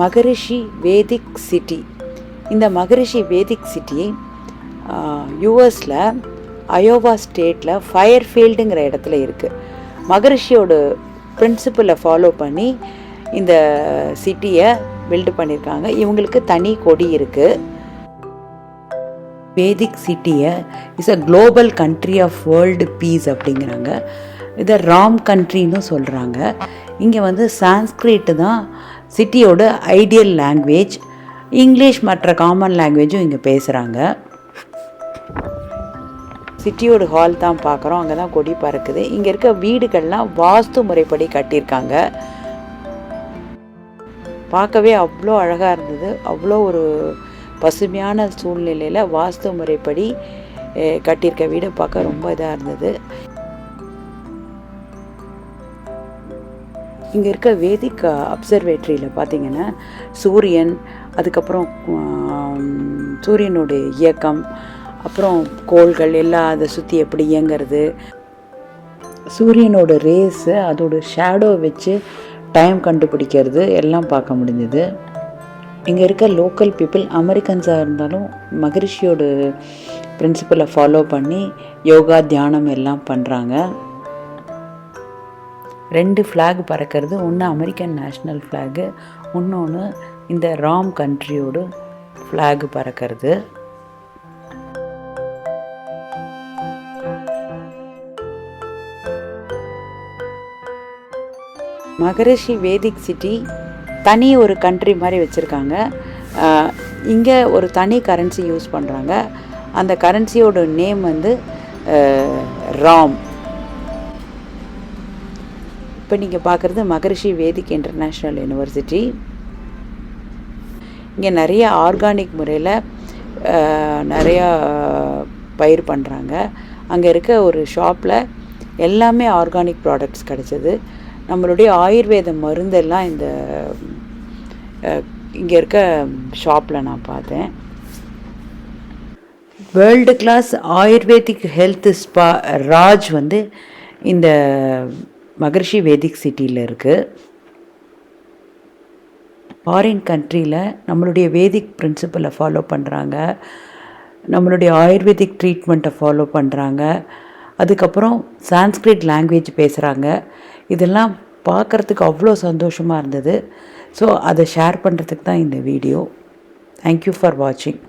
மகரிஷி வேதிக் city. இந்த மகரிஷி வேதிக் city யூஎஸில் Iowa ஸ்டேட்டில் ஃபயர்ஃபீல்டுங்கிற இடத்துல இருக்குது. மகரிஷியோட பிரின்சிபலை ஃபாலோ பண்ணி இந்த சிட்டியை பில்டு பண்ணியிருக்காங்க. இவங்களுக்கு தனி கொடி இருக்குது. வேதிக் சிட்டியை is a global country of world peace அப்படிங்கிறாங்க. இதை ராம் கண்ட்ரின்னு சொல்கிறாங்க. இங்கே வந்து சான்ஸ்கிரிட் தான் சிட்டியோட ஐடியல் லாங்குவேஜ். இங்கிலீஷ் மற்ற காமன் லாங்குவேஜும் இங்கே பேசுகிறாங்க. சிட்டியோட ஹால் தான் பார்க்குறோம். அங்கே தான் கொடி பறக்குது. இங்கே இருக்க வீடுகள்லாம் வாஸ்து முறைப்படி கட்டியிருக்காங்க. பார்க்கவே அவ்வளோ அழகாக இருந்தது. அவ்வளோ ஒரு பசுமையான சூழ்நிலையில் வாஸ்து முறைப்படி கட்டியிருக்க வீடு பார்க்க ரொம்ப இதாக இருந்தது. இங்கே இருக்க வேதிக் அப்சர்வேட்டரியில் பார்த்திங்கன்னா சூரியன், அதுக்கப்புறம் சூரியனுடைய இயக்கம், அப்புறம் கோள்கள் எல்லாம் அதை சுற்றி எப்படி இயங்கிறது, சூரியனோட ரேஸு, அதோட ஷேடோ வச்சு டைம் கண்டுபிடிக்கிறது எல்லாம் பார்க்க முடிஞ்சது. இங்கே இருக்க லோக்கல் பீப்புள் அமெரிக்கன்ஸாக இருந்தாலும் மகரிஷியோட பிரின்சிபலை ஃபாலோ பண்ணி யோகா தியானம் எல்லாம் பண்ணுறாங்க. 2 ஃப்ளாக் பறக்கிறது. ஒன்று அமெரிக்கன் நேஷ்னல் ஃப்ளாகு, இன்னொன்று இந்த ராம் கண்ட்ரியோட ஃப்ளாக் பறக்கிறது. மகரிஷி வேதிக் சிட்டி தனி ஒரு கண்ட்ரி மாதிரி வச்சுருக்காங்க. இங்கே ஒரு தனி கரன்சி யூஸ் பண்ணுறாங்க. அந்த கரன்சியோட நேம் வந்து ராம். இப்போ நீங்கள் பார்க்குறது மகரிஷி வேதிக் இன்டர்நேஷ்னல் யூனிவர்சிட்டி. இங்கே நிறைய ஆர்கானிக் முறையில் நிறையா பயிர் பண்ணுறாங்க. அங்கே இருக்க ஒரு ஷாப்பில் எல்லாமே ஆர்கானிக் ப்ராடக்ட்ஸ் கிடச்சிது. நம்மளுடைய ஆயுர்வேத மருந்தெல்லாம் இங்கே இருக்க ஷாப்பில் நான் பார்த்தேன். World class ayurvedic health spa Raj வந்து இந்த மகரிஷி வேதிக் சிட்டியில் இருக்குது. ஃபாரின் கண்ட்ரியில் நம்மளுடைய வேதிக் பிரின்சிபலை ஃபாலோ பண்ணுறாங்க, நம்மளுடைய ஆயுர்வேதிக் ட்ரீட்மெண்ட்டை ஃபாலோ பண்ணுறாங்க, அதுக்கப்புறம் சான்ஸ்கிரிட் லாங்குவேஜ் பேசுகிறாங்க. இதெல்லாம் பார்க்குறதுக்கு அவ்வளோ சந்தோஷமாக இருந்தது. ஸோ அதை ஷேர் பண்ணுறதுக்கு தான் இந்த வீடியோ. தேங்க்யூ ஃபார் வாட்சிங்.